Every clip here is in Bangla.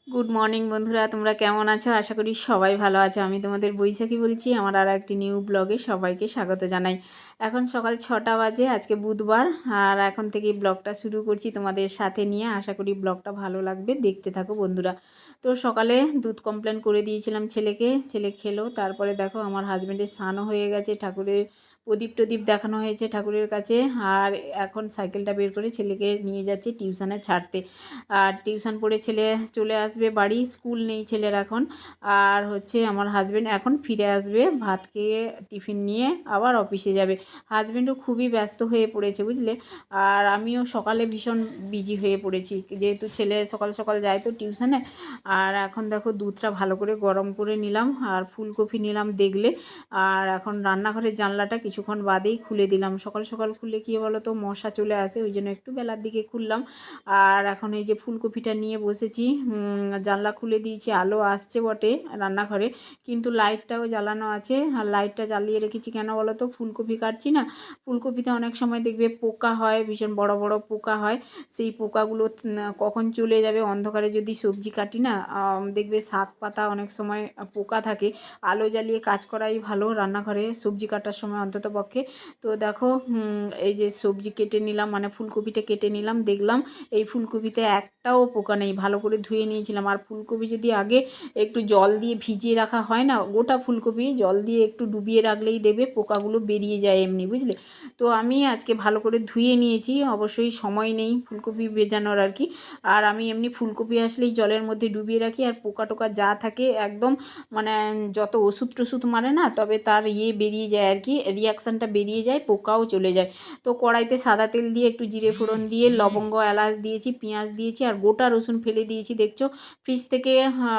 গুড মর্নিং বন্ধুরা, তোমরা কেমন আছো? আশা করি সবাই ভালো আছো। আমি তোমাদের বৈশাখী বলছি। আমার আর একটি নিউ ব্লগে সবাইকে স্বাগত জানাই। এখন সকাল 6টা বাজে, আজকে বুধবার, আর এখন থেকেই ব্লগটা শুরু করছি তোমাদের সাথে নিয়ে। আশা করি ব্লগটা ভালো লাগবে, দেখতে থাকো বন্ধুরা। তো সকালে দুধ কমপ্লেন করে দিয়েছিলাম ছেলেকে, ছেলে খেলো। তারপরে দেখো আমার হাজব্যান্ডের স্নানও হয়ে গেছে, ঠাকুরের প্রদীপ টদীপ দেখানো হয়েছে ঠাকুরের কাছে। আর এখন সাইকেলটা বের করে ছেলেকে নিয়ে যাচ্ছে টিউশনে ছাড়তে। আর টিউশন পড়ে ছেলে চলে আসবে বাড়ি, স্কুল নেই ছেলের এখন। আর হচ্ছে আমার হাজব্যান্ড এখন ফিরে আসবে, ভাত খেয়ে টিফিন নিয়ে আবার অফিসে যাবে। হাজব্যান্ডও খুবই ব্যস্ত হয়ে পড়েছে বুঝলে। আর আমিও সকালে ভীষণ বিজি হয়ে পড়েছি, যেহেতু ছেলে সকাল সকাল যায় তো টিউশনে। আর এখন দেখো দুধটা ভালো করে গরম করে নিলাম, আর ফুলকপি নিলাম দেখলে। আর এখন রান্নাঘরের জানলাটা কিছুক্ষণ বাদেই খুলে দিলাম। সকাল সকাল খুললে কী বলো তো, মশা চলে আসে, ওই জন্য একটু বেলার দিকে খুললাম। আর এখন এই যে ফুলকপিটা নিয়ে বসেছি, জানলা খুলে দিয়েছি, আলো আসছে বটে রান্নাঘরে, কিন্তু লাইটটাও জ্বালানো আছে। আর লাইটটা জ্বালিয়ে রেখেছি কেন বলো তো, ফুলকপি কাটছি না, ফুলকপিতে অনেক সময় দেখবে পোকা হয়, ভীষণ বড় বড় পোকা হয়। সেই পোকাগুলো কখন চলে যাবে, অন্ধকারে যদি সবজি কাটি না, দেখবে শাক পাতা অনেক সময় পোকা থাকে। আলো জ্বালিয়ে কাজ করাই ভালো রান্নাঘরে সবজি কাটার সময় অন্তত পক্ষে। তো দেখো এই যে সবজি কেটে নিলাম, মানে ফুলকপিটা কেটে নিলাম, দেখলাম এই ফুলকপিতে একটাও পোকা নেই। ভালো করে ধুয়ে নিয়েছিলাম। আর ফুলকপি যদি আগে একটু জল দিয়ে ভিজিয়ে রাখা হয় না, গোটা ফুলকপি জল দিয়ে একটু ডুবিয়ে রাখলেই দেবে পোকাগুলো বেরিয়ে যায় এমনি বুঝলে। তো আমি আজকে ভালো করে ধুয়ে নিয়েছি, অবশ্যই সময় নেই ফুলকপি ভেজানোর আর কি। আর আমি এমনি ফুলকপি আসলেই জলের মধ্যে ডুবিয়ে রাখি, আর পোকা টোকা যা থাকে একদম, মানে যত ওষুধ টষুধ মারে না, তবে তার বেরিয়ে যায় আর কি, রিয়াকশানটা বেরিয়ে যায়, পোকাও চলে যায়। তো কড়াইতে সাদা তেল দিয়ে একটু জিরে ফোড়ন দিয়ে লবঙ্গ এলাচ দিয়েছি, পেঁয়াজ দিয়েছি, আর গোটা রসুন ফেলে দিয়েছি। দেখছো ফ্রিজ থেকে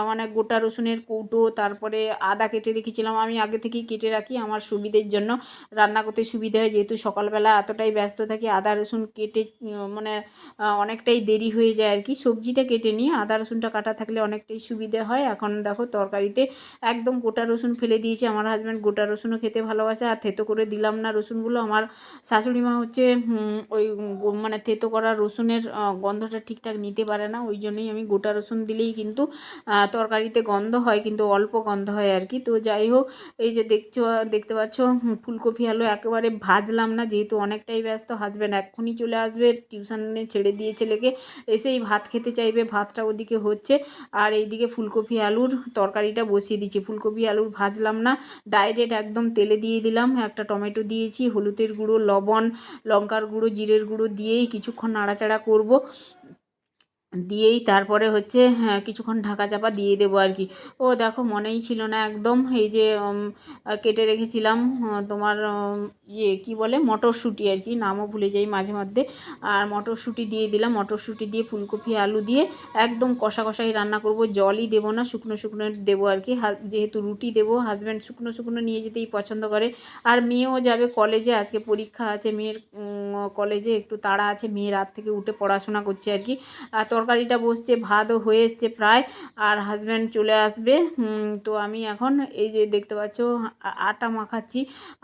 মানে গোটা রসুনের কৌটো, তারপরে আদা কেটে রেখেছিলাম, আমি আগে থেকেই কেটে রাখি আমার সুবিধের জন্য, রান্না করতে সুবিধা হয়, যেহেতু সকালবেলা এতটাই ব্যস্ত থাকি। আদা রসুন কেটে মানে অনেকটাই দেরি হয়ে যায় আর কি, সবজিটা কেটে নিয়ে আদা রসুনটা কাটা থাকলে অনেকটাই সুবিধে হয়। এখন দেখো তরকারিতে একদম গোটা রসুন ফেলে দিয়েছি, আমার হাজব্যান্ড গোটা রসুনও খেতে ভালোবাসে। আর থেতো করে দিলাম না রসুনগুলো, আমার শাশুড়ি মা হচ্ছে ওই মানে থেতো করা রসুনের গন্ধটা ঠিকঠাক নিতে পারে না, ওই জন্যই আমি গোটা রসুন দিলেই কিন্তু তরকারিতে গন্ধ হয়, কিন্তু অল্প গন্ধ হয় আর কি। তো যাই হোক, এই যে দেখতে পাচ্ছ ফুলকপি আলু একেবারে ভাজলাম না, যেহেতু অনেকটাই ব্যস্ত। হাজব্যান্ড এক্ষুনি চলে আসবে, টিউশনে ছেড়ে দিয়ে ছেলেকে, এসেই ভাত খেতে চাইবে, ভাতটা ওদিকে হচ্ছে। আর এইদিকে ফুলকপি আলুর তরকারিটা বসিয়ে দিচ্ছি। ফুলকপি আলুর ভাজলাম না, ডাইরেক্ট একদম তেলে দিয়ে দিলাম, একটা টমেটো দিয়েছি, হলুদের গুঁড়ো, লবণ, লঙ্কার গুঁড়ো, জিরের গুঁড়ো দিয়েই কিছুক্ষণ নাড়াচাড়া করব, দিয়েই তারপরে হচ্ছে হ্যাঁ কিছুক্ষণ ঢাকা চাপা দিয়ে দেবো আর কি। ও দেখো মনেই ছিল না একদম, এই যে কেটে রেখেছিলাম তোমার কি বলে মটরশুঁটি আর কি, নামও ভুলে যাই মাঝে মধ্যে। আর মটরশুঁটি দিয়ে দিলাম, মটরশুঁটি দিয়ে ফুলকপি আলু দিয়ে একদম কষা কষাই রান্না করব, জলই দেবো না, শুকনো শুকনো দেবো আর কি। যেহেতু রুটি দেবো, হাজব্যান্ড শুকনো শুকনো নিয়ে যেতেই পছন্দ করে। আর মেয়েও যাবে কলেজে, আজকে পরীক্ষা আছে মেয়ের, কলেজে একটু তাড়া আছে, মেয়ে রাত থেকে উঠে পড়াশোনা করছে আর কি। আর তরকারিটা বসছে, ভাতও হয়ে এসছে প্রায়, আর হাজব্যান্ড চলে আসবে। তো আমি এখন এই যে দেখতে পাচ্ছ আটা মাখাচ্ছি,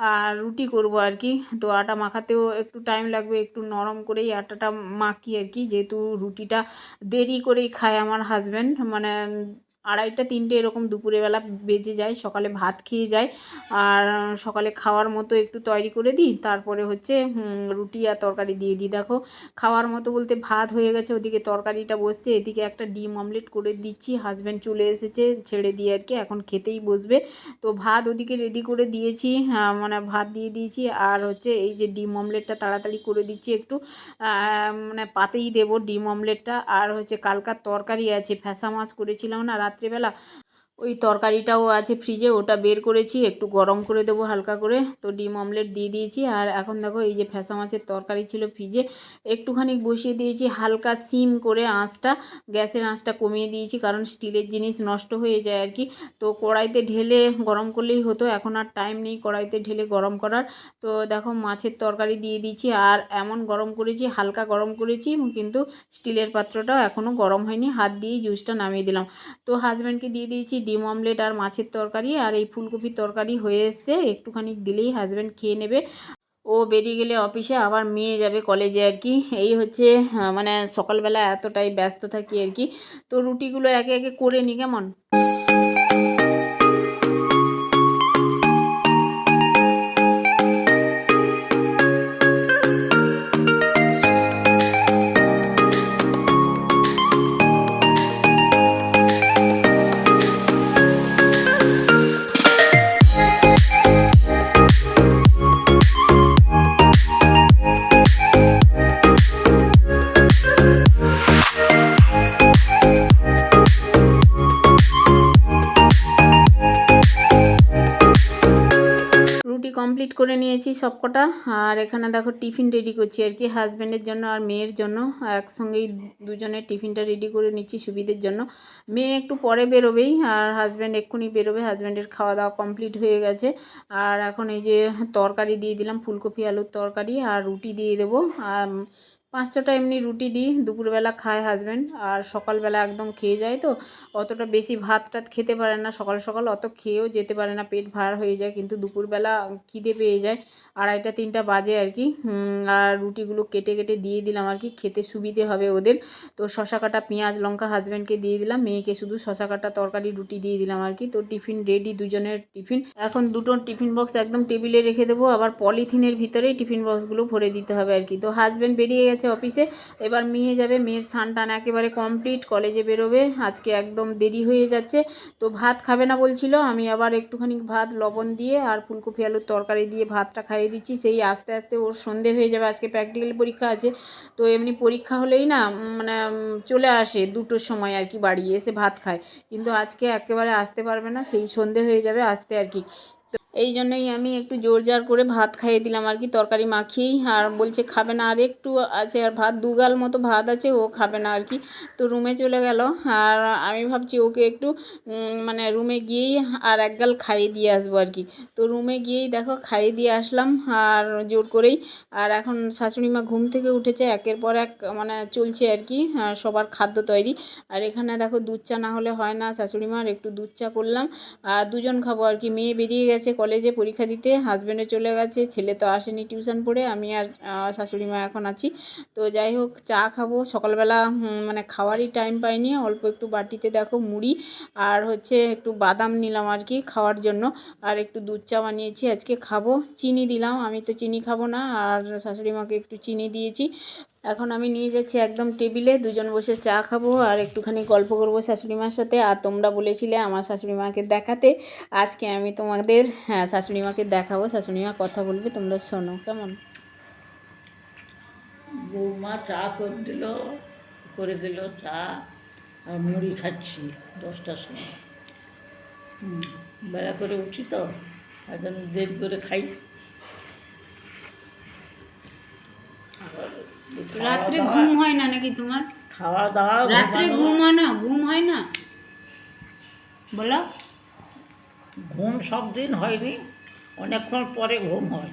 আর রুটি করব আর কি। তো আটা মাখাতেও একটু টাইম লাগবে, একটু নরম করেই আটাটা মাখি আর কি, যেহেতু রুটিটা দেরি করেই খায় আমার হাজব্যান্ড, মানে 2:30 3টে এরকম দুপুরবেলা বেজে যায়, সকালে ভাত খেয়ে যায়। আর সকালে খাওয়ার মতো একটু তৈরি করে দিই, তারপরে হচ্ছে রুটি আর তরকারি দিয়ে দিই। দেখো খাওয়ার মতো বলতে ভাত হয়ে গেছে, ওদিকে তরকারিটা বসছে, এদিকে একটা ডিম অমলেট করে দিচ্ছি, হাজব্যান্ড চলে এসেছে ছেড়ে দিয়ে আর কি, এখন খেতেই বসবে। তো ভাত ওদিকে রেডি করে দিয়েছি, মানে ভাত দিয়ে দিয়েছি, আর হচ্ছে এই যে ডিম অমলেটটা তাড়াতাড়ি করে দিচ্ছি একটু, মানে পাতেই দেবো ডিম অমলেটটা। আর হচ্ছে কালকার তরকারি আছে, ফ্যাসা মাছ করেছিলাম না রাত্রিবেলা, ওই তরকারিটাও আছে ফ্রিজে, ওটা বের করেছি, একটু গরম করে দেবো হালকা করে। তো ডিম অমলেট দিয়ে দিয়েছি। আর এখন দেখো এই যে ফ্যাসা মাছের তরকারি ছিল ফ্রিজে, একটুখানি বসিয়ে দিয়েছি হালকা সিম করে, আঁচটা গ্যাসের আঁচটা কমিয়ে দিয়েছি, কারণ স্টিলের জিনিস নষ্ট হয়ে যায় আর কি। তো কড়াইতে ঢেলে গরম করলেই হতো, এখন আর টাইম নেই কড়াইতে ঢেলে গরম করার। তো দেখো মাছের তরকারি দিয়ে দিয়েছি, আর এমন গরম করেছি, হালকা গরম করেছি, কিন্তু স্টিলের পাত্রটাও এখনও গরম হয়নি, হাত দিয়েই জুসটা নামিয়ে দিলাম। তো হাজব্যান্ডকে দিয়ে দিয়েছি ডিম অমলেট আর মাছের তরকারি, আর এই ফুলকপির তরকারি হয়ে এসছে, একটুখানি দিলেই হাজব্যান্ড খেয়ে নেবে। ও বেরিয়ে গেলে অফিসে, আবার মেয়ে যাবে কলেজে আর কি। এই হচ্ছে মানে সকালবেলা এতটাই ব্যস্ত থাকি আর কি। তো রুটিগুলো একে একে করে নিই, কেমন? রুটি কমপ্লিট করে নিয়েছি সবকটা। আর এখানে দেখো টিফিন রেডি করছি আর কি, হাজব্যান্ডের জন্য আর মেয়ের জন্য। একসঙ্গেই দুজনের টিফিনটা রেডি করে নিচ্ছি সুবিধের জন্য। মেয়ে একটু পরে বেরোবেই, আর হাজব্যান্ড এক্ষুনি বেরোবে। হাজব্যান্ডের খাওয়া দাওয়া কমপ্লিট হয়ে গেছে। আর এখন এই যে তরকারি দিয়ে দিলাম, ফুলকপি আলুর তরকারি, আর রুটি দিয়ে দেবো। আর 5-6টা এমনি রুটি দিই, দুপুরবেলা খায় হাজব্যান্ড। আর সকালবেলা একদম খেয়ে যায়, তো অতটা বেশি ভাত টাত খেতে পারে না, সকাল সকাল অত খেয়েও যেতে পারে না, পেট ভার হয়ে যায়। কিন্তু দুপুরবেলা খিদে পেয়ে যায়, 2:30-3টা বাজে আর কি। আর রুটিগুলো কেটে কেটে দিয়ে দিলাম আর কি, খেতে সুবিধে হবে ওদের। তো শশা কাটা, পেঁয়াজ লঙ্কা হাজব্যান্ডকে দিয়ে দিলাম, মেয়েকে শুধু শশা কাটা তরকারি রুটি দিয়ে দিলাম আর কি। তো টিফিন রেডি, দুজনের টিফিন। এখন দুটো টিফিন বক্স একদম টেবিলে রেখে দেবো, আবার পলিথিনের ভিতরেই টিফিন বক্সগুলো ভরে দিতে হবে আর কি। তো হাজব্যান্ড বেরিয়ে গেছে অফিসে, এবার মেয়ে যাবে। মেয়ের স্নান টান একেবারে কমপ্লিট, কলেজে বেরোবে। আজকে একদম দেরি হয়ে যাচ্ছে, তো ভাত খাবে না বলছিল। আমি আবার একটুখানি ভাত লবণ দিয়ে আর ফুলকপি আলুর তরকারি দিয়ে ভাতটা খাইয়ে দিচ্ছি। সেই আস্তে আস্তে ওর সন্ধে হয়ে যাবে, আজকে প্র্যাকটিক্যাল পরীক্ষা আছে। তো এমনি পরীক্ষা হলেই না মানে চলে আসে 2টোর সময় আর কি, বাড়ি এসে ভাত খায়। কিন্তু আজকে একেবারে আসতে পারবে না, সেই সন্ধে হয়ে যাবে আসতে আর কি। এই জন্যই আমি একটু জোরজার করে ভাত খাইয়ে দিলাম আর কি, তরকারি মাখিয়েই। আর বলছে খাবে না, আর একটু আছে, আর ভাত 2 গাল মতো ভাত আছে, ও খাবে না আর কি। তো রুমে চলে গেল। আর আমি ভাবছি ওকে একটু মানে রুমে গিয়েই আর 1 গাল খাইয়ে দিয়ে আসবো আর কি। তো রুমে গিয়েই দেখো খাইয়ে দিয়ে আসলাম, আর জোর করেই। আর এখন শাশুড়িমা ঘুম থেকে উঠেছে, একের পর এক মানে চলছে আর কি সবার খাদ্য তৈরি। আর এখানে দেখো দুধ চা না হলে হয় না, শাশুড়িমার একটু দুধ চা করলাম। আর দুজন খাবো আর কি। মেয়ে বেরিয়ে গেছে কলেজে পরীক্ষা দিতে, হাজব্যান্ডও চলে গেছে, ছেলে তো আসেনি টিউশন পড়ে, আমি আর শাশুড়ি মা এখন আছি। তো যাই হোক, চা খাবো। সকালবেলা মানে খাওয়ারই টাইম পাইনি, অল্প একটু বাটিতে দেখো মুড়ি আর হচ্ছে একটু বাদাম নিলাম আর কি খাওয়ার জন্য। আর একটু দুধ চা বানিয়েছি, আজকে খাবো। চিনি দিলাম, আমি তো চিনি খাবো না, আর শাশুড়ি মাকে একটু চিনি দিয়েছি। এখন আমি নিয়ে যাচ্ছি একদম টেবিলে, দুজন বসে চা খাবো আর একটুখানি গল্প করবো শাশুড়িমার সাথে। আর তোমরা বলেছিলে আমার শাশুড়িমাকে দেখাতে, আজকে আমি তোমাদের শাশুড়িমাকে দেখাবো। শাশুড়িমা কথা বলবে, তোমরা শোনো, কেমন? বৌমা চা করে দিল চা, আর মুড়ি খাচ্ছি 10টার সময়। বেলা করে উঠি তো, একদম দেরি করে খাই। রাত্রে ঘুম হয় না নাকি তোমার? খাওয়া দাওয়া রাত্রে ঘুম হয় না? ঘুম হয় না বলো? ঘুম সব দিন হয়নি, অনেকক্ষণ পরে ঘুম হয়।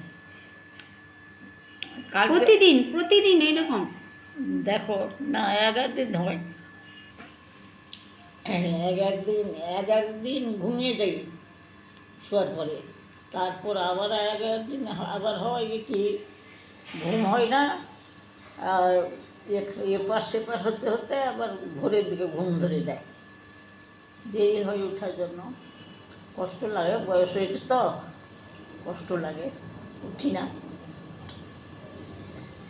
প্রতিদিন প্রতিদিন এরকম? দেখো না, এক একদিন হয়, এক একদিন ঘুমিয়ে যাই শোয়ার পরে। তারপর আবার এক একদিন আবার হয় কি ঘুম হয় না, আর এপাশ সেপাশ হতে হতে আবার ভোরের দিকে ঘুম ধরে যায়, দেরি হয়ে ওঠার জন্য। কষ্ট লাগে, বয়স হয়েছে তো কষ্ট লাগে, উঠি না।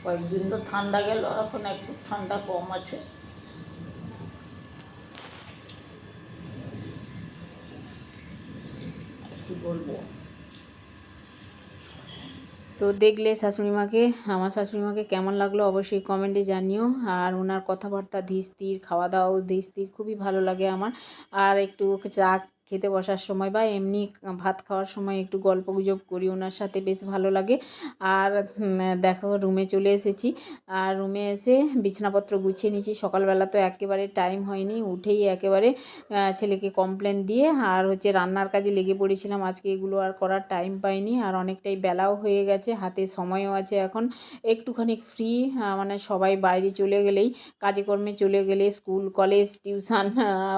কয়েকদিন তো ঠান্ডা গেল, এখন একটু ঠান্ডা কম আছে। কি বলবো। তো দেখলে শাশুড়িমাকে, আমার শাশুড়িমাকে কেমন লাগলো অবশ্যই কমেন্টে জানিও। আর ওনার কথাবার্তা ধীর স্থির, খাওয়া দাওয়াও ধীর স্থির, খুবই ভালো লাগে আমার। আর একটু চা খেতে বসার সময় বা এমনি ভাত খাওয়ার সময় একটু গল্পগুজব করি ওনার সাথে, বেশ ভালো লাগে। আর দেখো রুমে চলে এসেছি, আর রুমে এসে বিছানাপত্র গুছিয়ে নিয়েছি। সকালবেলা তো একেবারে টাইম হয়নি, উঠেই একেবারে ছেলেকে কমপ্লেন দিয়ে আর হচ্ছে রান্নার কাজে লেগে পড়েছিলাম। আজকে এগুলো আর করার টাইম পাইনি, আর অনেকটাই বেলাও হয়ে গেছে, হাতে সময়ও আছে এখন। একটুখানি ফ্রি, মানে সবাই বাইরে চলে গেলেই, কাজে কর্মে চলে গেলে, স্কুল কলেজ টিউশন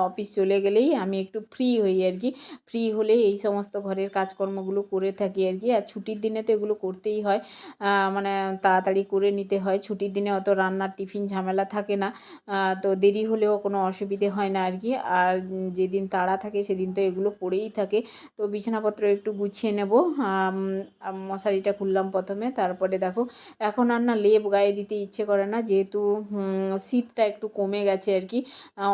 অফিস চলে গেলেই আমি একটু ফ্রি হই আর কি, ফ্রি হলে এই সমস্ত ঘরের কাজকর্মগুলো করে থাকি আর কি। আর ছুটির দিনে তো এগুলো করতেই হয়, মানে তাড়াতাড়ি করে নিতে হয়। ছুটির দিনে অত রান্নার টিফিন ঝামেলা থাকে না, তো দেরি হলেও কোনো অসুবিধে হয় না আর কি। আর যেদিন তাড়া থাকে সেদিন তো এগুলো পড়েই থাকে। তো বিছানাপত্র একটু গুছিয়ে নেব। মশারিটা খুললাম প্রথমে, তারপরে দেখো এখন আর না লেপ গায়ে দিতে ইচ্ছে করে না, যেহেতু শীতটা একটু কমে গেছে আর কি,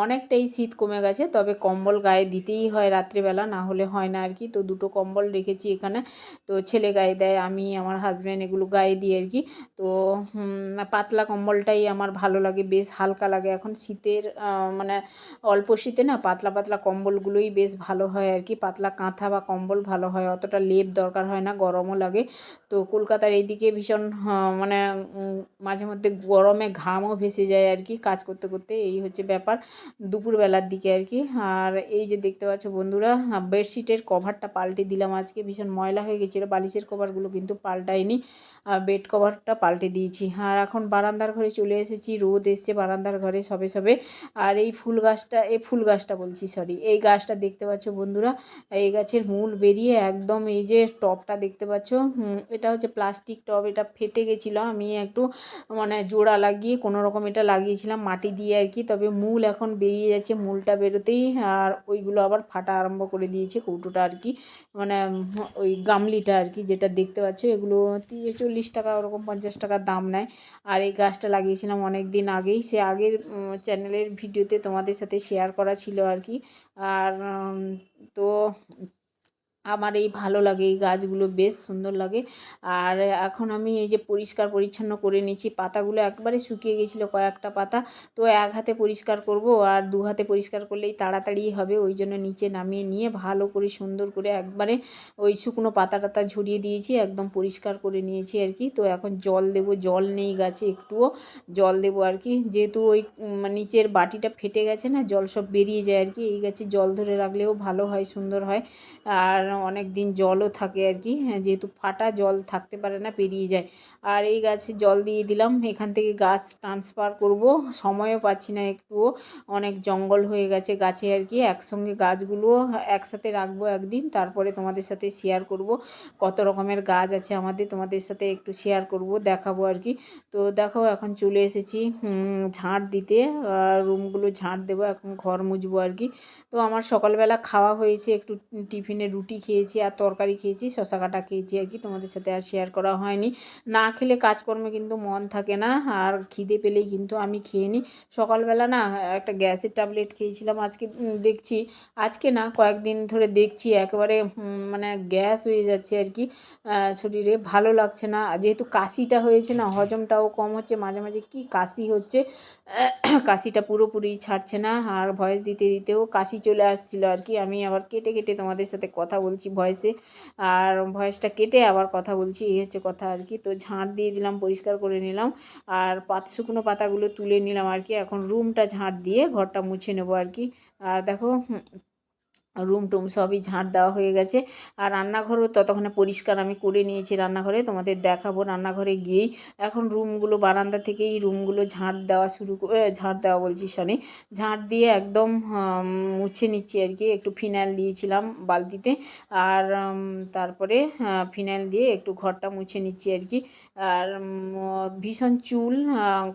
অনেকটাই শীত কমে গেছে। তবে কম্বল গায়ে দিতেই হয় রাত্রিবেলা, না হলে হয় না আর কি। তো দুটো কম্বল রেখেছি এখানে, তো ছেলে গায়ে দেয়, আমি আমার হাজব্যান্ড এগুলো গায়ে দিই আর কি। তো পাতলা কম্বলটাই আমার ভালো লাগে, বেশ হালকা লাগে। এখন শীতের মানে অল্প শীতে না পাতলা পাতলা কম্বলগুলোই বেশ ভালো হয় আর কি, পাতলা কাঁথা বা কম্বল ভালো হয়, অতটা লেপ দরকার হয় না, গরমও লাগে। তো কলকাতার এইদিকে ভীষণ মানে মাঝে মধ্যে গরমে ঘামও ভেসে যায় আর কি কাজ করতে করতে, এই হচ্ছে ব্যাপার দুপুরবেলার দিকে আর কি। আর এই যে দেখতে পাচ্ছ বন্ধুরা, বেডশিটের কভারটা পাল্টে দিলাম আজকে, ভীষণ ময়লা হয়ে গেছিলো। বালিশের কভারগুলো কিন্তু পাল্টাইনি, বেড কভারটা পাল্টে দিয়েছি। আর এখন বারান্দার ঘরে চলে এসেছি, রোদ এসছে বারান্দার ঘরে সবে সবে। আর এই ফুল গাছটা বলছি, সরি, এই গাছটা দেখতে পাচ্ছ বন্ধুরা, এই গাছের মূল বেরিয়ে একদম, এই যে টবটা দেখতে পাচ্ছ, এটা হচ্ছে প্লাস্টিক টব, এটা ফেটে গেছিলো, আমি একটু মানে জোড়া লাগিয়ে কোনো রকম এটা লাগিয়েছিলাম মাটি দিয়ে আর কি। তবে মূল এখন বেরিয়ে যাচ্ছে, মূলটা বেরোতেই আর ওইগুলো আবার ফাটা আরম্ভ করে দিয়েছে, কৌটোটা আর কি, মানে ওই গামলিটা আর কি, যেটা দেখতে পাচ্ছ, এগুলো 40 টাকা ওরকম 50 টাকা দাম নেয়। আর এই গাছটা লাগিয়েছিলাম অনেক দিন আগেই, সে আগের চ্যানেলের ভিডিওতে তোমাদের সাথে শেয়ার করা ছিল আর কি। আর তো আমার এই ভালো লাগে, এই গাছগুলো বেশ সুন্দর লাগে। আর এখন আমি এই যে পরিষ্কার পরিচ্ছন্ন করে নিচ্ছি, পাতাগুলো একবারে শুকিয়ে গেছিলো কয়েকটা পাতা, তো এক হাতে পরিষ্কার করব আর দু হাতে পরিষ্কার করলেই তাড়াতাড়ি হবে, ওই জন্য নিচে নামিয়ে নিয়ে ভালো করে সুন্দর করে একবারে ওই শুকনো পাতা টাতা ঝরিয়ে দিয়েছি, একদম পরিষ্কার করে নিয়েছি আর কি। তো এখন জল দেবো, জল নেই গাছে একটুও, জল দেবো আর কি, যেহেতু ওই নিচের বাটিটা ফেটে গেছে না, জল সব বেরিয়ে যায় আর কি। এই গাছে জল ধরে রাখলেও ভালো হয়, সুন্দর হয়, আর অনেক দিন জলও থাকে আর কি, হ্যাঁ, যেহেতু ফাটা জল থাকতে পারে না, পেরিয়ে যায়। আর এই গাছে জল দিয়ে দিলাম, এখান থেকে গাছ ট্রান্সফার করব, সময়ও পাচ্ছি না একটুও, অনেক জঙ্গল হয়ে গেছে গাছে আর কি। একসঙ্গে গাছগুলো একসাথে রাখবো একদিন, তারপরে তোমাদের সাথে শেয়ার করব কত রকমের গাছ আছে আমাদের, তোমাদের সাথে একটু শেয়ার করব, দেখাবো আর কি। তো দেখো এখন চলে এসেছি ঝাঁট দিতে, রুমগুলো ঝাঁট দেবো, এখন ঘর মুছবো আর কি। তো আমার সকালবেলা খাওয়া হয়েছে, একটু টিফিনে রুটি খেয়েছি আর তরকারি খেয়েছি, শশা কাটা খেয়েছি আর কি, তোমাদের সাথে আর শেয়ার করা হয়নি। না খেলে কাজকর্মে কিন্তু মন থাকে না, আর খিদে পেলেই কিন্তু আমি খেয়ে নিই। সকালবেলা না একটা গ্যাসের ট্যাবলেট খেয়েছিলাম, আজকে দেখছি, আজকে না কয়েকদিন ধরে দেখছি একেবারে মানে গ্যাস হয়ে যাচ্ছে আর কি, শরীরে ভালো লাগছে না, যেহেতু কাশিটা হয়েছে না, হজমটাও কম হচ্ছে, মাঝে মাঝে কি কাশি হচ্ছে, কাশিটা পুরোপুরি ছাড়ছে না, আর ভয়েস দিতে দিতেও কাশি চলে আসছিল আর কি। আমি আবার কেটে কেটে তোমাদের সাথে কথা বলছি ভয়েসে, আর ভয়েসটা কেটে আবার কথা বলছি, এই হচ্ছে কথা আর কি। তো ঝাঁট দিয়ে দিলাম, পরিষ্কার করে নিলাম, আর শুকনো পাতাগুলো তুলে নিলাম আর কি। এখন রুমটা ঝাঁট দিয়ে ঘরটা মুছে নেবো আর কি। আর দেখো রুম টুম সবই ঝাঁট দেওয়া হয়ে গেছে, আর রান্নাঘরও ততক্ষণে পরিষ্কার আমি করে নিয়েছি, রান্নাঘরে তোমাদের দেখাবো রান্নাঘরে গিয়েই। এখন রুমগুলো বারান্দা থেকেই রুমগুলো ঝাঁট দেওয়া ঝাঁট দেওয়া বলছি, সরি, ঝাঁট দিয়ে একদম মুছে নিচ্ছি আর কি। একটু ফিনাইল দিয়েছিলাম বালতিতে, আর তারপরে ফিনাইল দিয়ে একটু ঘরটা মুছে নিচ্ছি আর কি। আর ভীষণ চুল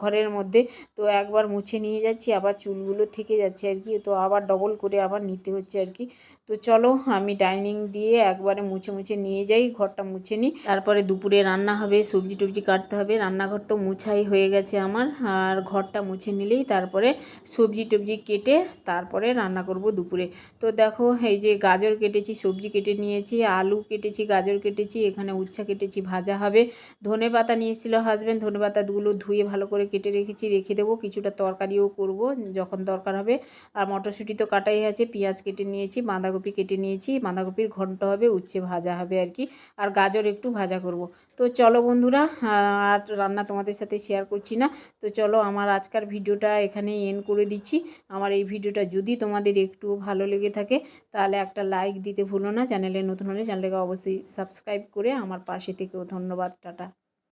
ঘরের মধ্যে, তো একবার মুছে নিয়ে যাচ্ছি, আবার চুলগুলো থেকে যাচ্ছে আর কি, তো আবার ডবল করে আবার নিতে হচ্ছে আর কি। তো চলো আমি ডাইনিং দিয়ে একবারে মুছে মুছে নিয়ে যাই, ঘরটা মুছে নিই, তারপরে দুপুরে রান্না হবে, সবজি টবজি কাটতে হবে। রান্নাঘর তো মুছাই হয়ে গেছে আমার, আর ঘরটা মুছে নিলেই তারপরে সবজি টবজি কেটে তারপরে রান্না করব দুপুরে। তো দেখো এই যে গাজর কেটেছি, সবজি কেটে নিয়েছি, আলু কেটেছি, গাজর কেটেছি, এখানে উচ্ছা কেটেছি, ভাজা হবে। ধনেপাতা নিয়েছিল হাজব্যান্ড, ধনেপাতাগুলো ধুয়ে ভালো করে কেটে রেখেছি, রেখে দেবো, কিছুটা তরকারিও করব যখন দরকার হবে। আর মটরশুঁটি তো কাটাই আছে, পেঁয়াজ কেটে নিয়েছি, বাঁধাকপি কেটে নিয়েছি, বাঁধাকপির ঘন্ট হবে, উচ্ছে ভাজা হবে আর কি, আর গাজর একটু ভাজা করব। তো চলো বন্ধুরা, আর রান্না তোমাদের সাথে শেয়ার করছি না। তো চলো আমার আজকের ভিডিওটা এখানেই এন্ড করে দিচ্ছি। আমার এই ভিডিওটা যদি তোমাদের একটু ভালো লেগে থাকে তাহলে একটা লাইক দিতে ভুলো না, চ্যানেলে নতুন হলে চ্যানেলটাকে অবশ্যই সাবস্ক্রাইব করে আমার পাশে থেকেও। ধন্যবাদ, টাটা।